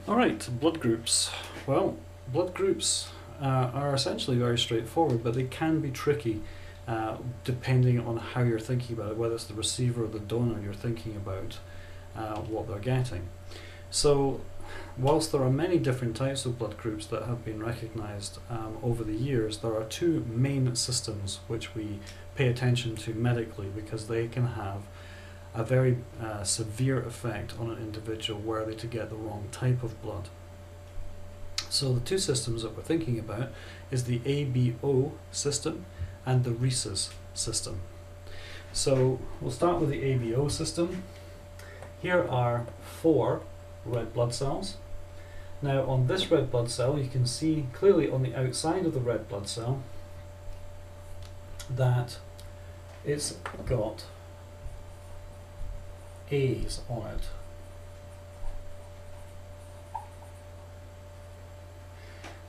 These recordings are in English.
Alright, blood groups. Well, blood groups are essentially very straightforward, but they can be tricky depending on how you're thinking about it, whether it's the receiver or the donor you're thinking about what they're getting. So, whilst there are many different types of blood groups that have been recognised over the years, there are two main systems which we pay attention to medically because they can have a very severe effect on an individual were they to get the wrong type of blood. So the two systems that we're thinking about is the ABO system and the rhesus system. So we'll start with the ABO system. Here are 4 red blood cells. Now on this red blood cell you can see clearly on the outside of the red blood cell that it's got A's on it.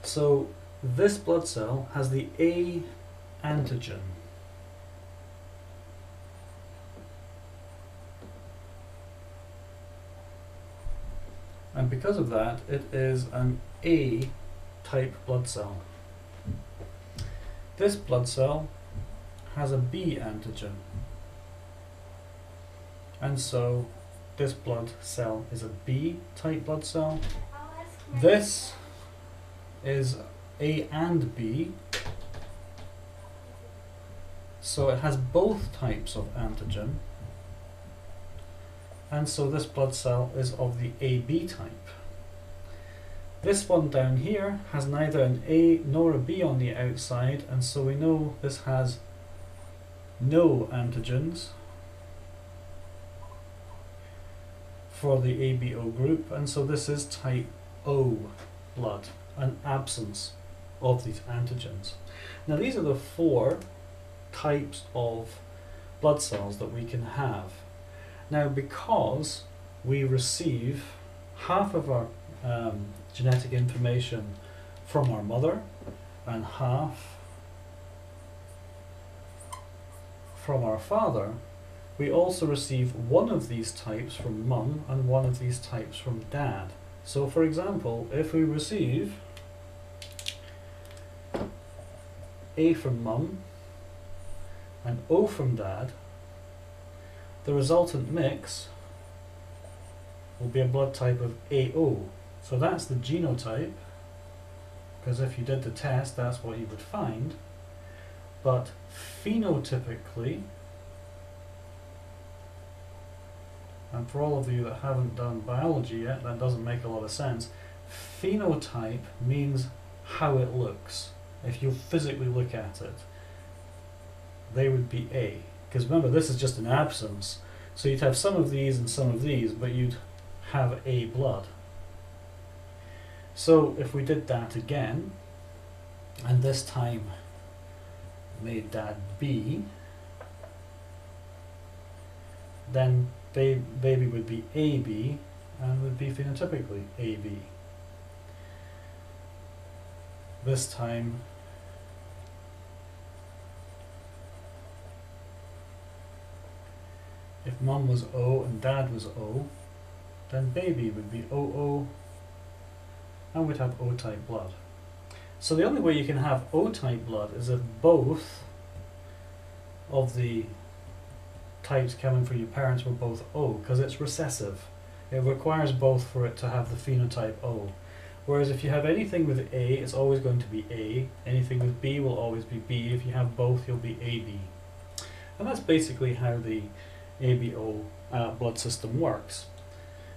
So this blood cell has the A antigen. And because of that, it is an A type blood cell. This blood cell has a B antigen. And so this blood cell is a B type blood cell. This is A and B. So it has both types of antigen. And so this blood cell is of the AB type. This one down here has neither an A nor a B on the outside, and so we know this has no antigens for the ABO group, and so this is type O blood, an absence of these antigens. Now these are the 4 types of blood cells that we can have. Now because we receive half of our genetic information from our mother and half from our father, we also receive one of these types from mum and one of these types from dad. So for example, if we receive A from mum and O from dad, the resultant mix will be a blood type of AO. So that's the genotype, because if you did the test, that's what you would find. But phenotypically, and for all of you that haven't done biology yet, that doesn't make a lot of sense. Phenotype means how it looks. If you physically look at it, they would be A. Because remember, this is just an absence. So you'd have some of these and some of these, but you'd have A blood. So if we did that again, and this time made dad B, then baby would be AB and would be phenotypically AB. This time if mum was O and dad was O, then baby would be OO and would have O-type blood. So the only way you can have O-type blood is if both of the types coming from your parents were both O, because it's recessive. It requires both for it to have the phenotype O. Whereas if you have anything with A, it's always going to be A. Anything with B will always be B. If you have both, you'll be AB. And that's basically how the ABO blood system works.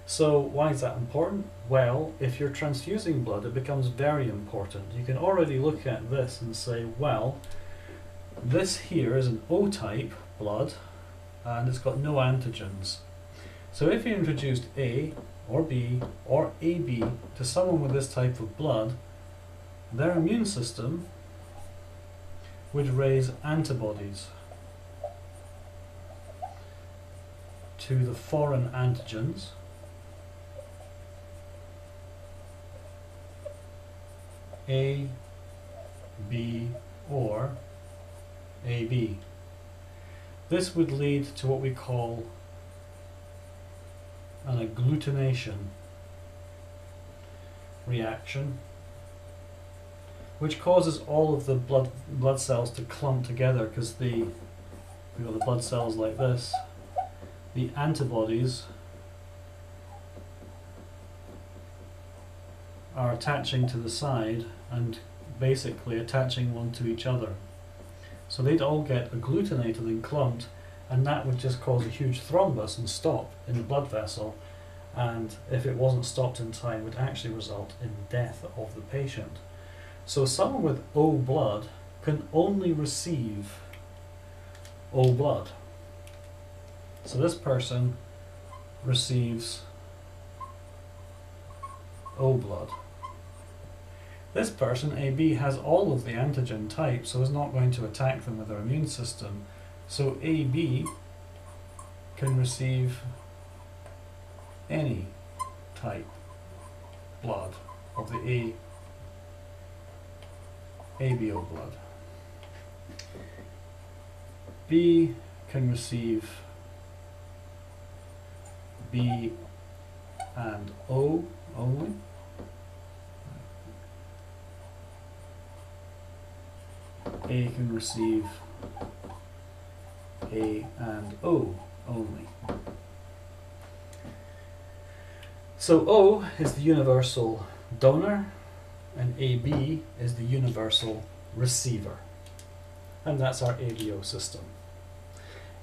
So why is that important? Well, if you're transfusing blood, it becomes very important. You can already look at this and say, well, this here is an O-type blood, and it's got no antigens. So if you introduced A or B or AB to someone with this type of blood, their immune system would raise antibodies to the foreign antigens A, B, or AB. This would lead to what we call an agglutination. reaction, which causes all of the blood cells to clump together because we've got the blood cells like this. The antibodies are attaching to the side and basically attaching one to each other. So they'd all get agglutinated and clumped, and that would just cause a huge thrombus and stop in the blood vessel, and if it wasn't stopped in time would actually result in death of the patient. So someone with O blood can only receive O blood. So this person receives O blood. This person, AB, has all of the antigen types, so is not going to attack them with their immune system. So AB can receive any type blood of the ABO blood. B can receive B and O only. A can receive A and O only. So O is the universal donor and AB is the universal receiver. And that's our ABO system.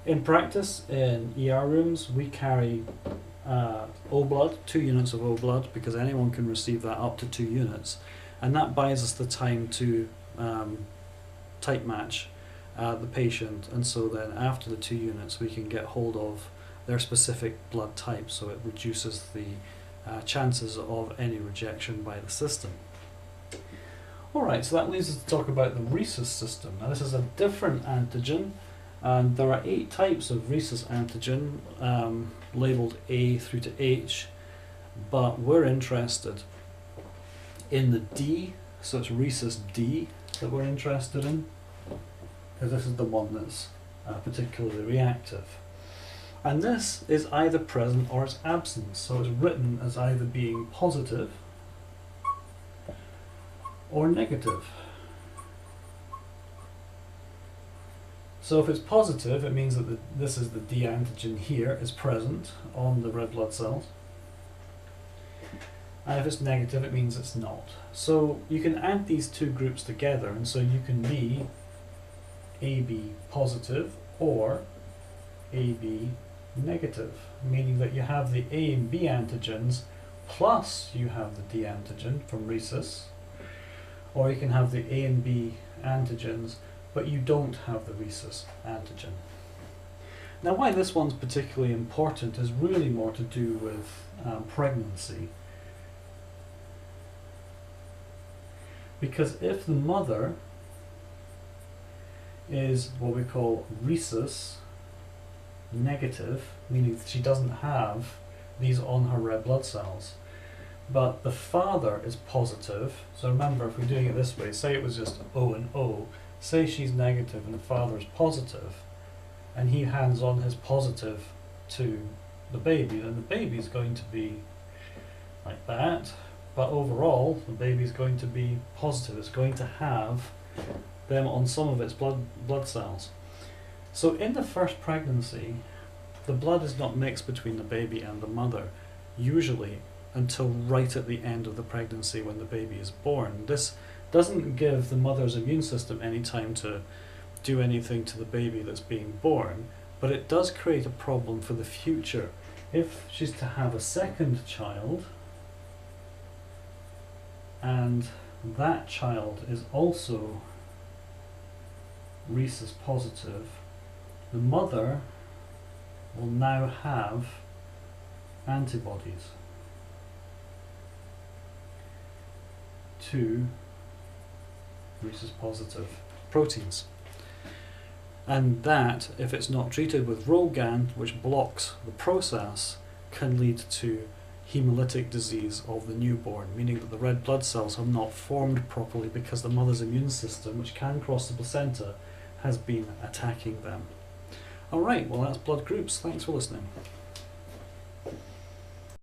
In practice, in ER rooms, we carry O blood, 2 units of O blood, because anyone can receive that up to 2 units. And that buys us the time to type match the patient, and so then after the 2 units we can get hold of their specific blood type, so it reduces the chances of any rejection by the system. Alright, so that leaves us to talk about the rhesus system. Now this is a different antigen, and there are 8 types of rhesus antigen, labelled A through to H, but we're interested in the D, so it's rhesus D that we're interested in, because this is the one that's particularly reactive. And this is either present or it's absent, so it's written as either being positive or negative. So if it's positive, it means that this is the D antigen here is present on the red blood cells. And if it's negative, it means it's not. So you can add these 2 groups together, and so you can be AB positive or AB negative, meaning that you have the A and B antigens plus you have the D antigen from rhesus, or you can have the A and B antigens but you don't have the rhesus antigen. Now why this one's particularly important is really more to do with pregnancy, because if the mother is what we call rhesus negative, meaning that she doesn't have these on her red blood cells, but the father is positive. So remember, if we're doing it this way, say it was just O and O, say she's negative and the father is positive, and he hands on his positive to the baby, then the baby is going to be like that, but overall the baby is going to be positive. It's going to have them on some of its blood cells. So in the first pregnancy, the blood is not mixed between the baby and the mother, usually until right at the end of the pregnancy when the baby is born. This doesn't give the mother's immune system any time to do anything to the baby that's being born, but it does create a problem for the future. If she's to have a second child, and that child is also rhesus positive, the mother will now have antibodies to rhesus positive proteins. And that, if it's not treated with ROGAN, which blocks the process, can lead to hemolytic disease of the newborn, meaning that the red blood cells have not formed properly because the mother's immune system, which can cross the placenta, has been attacking them. Alright, well that's blood groups. Thanks for listening.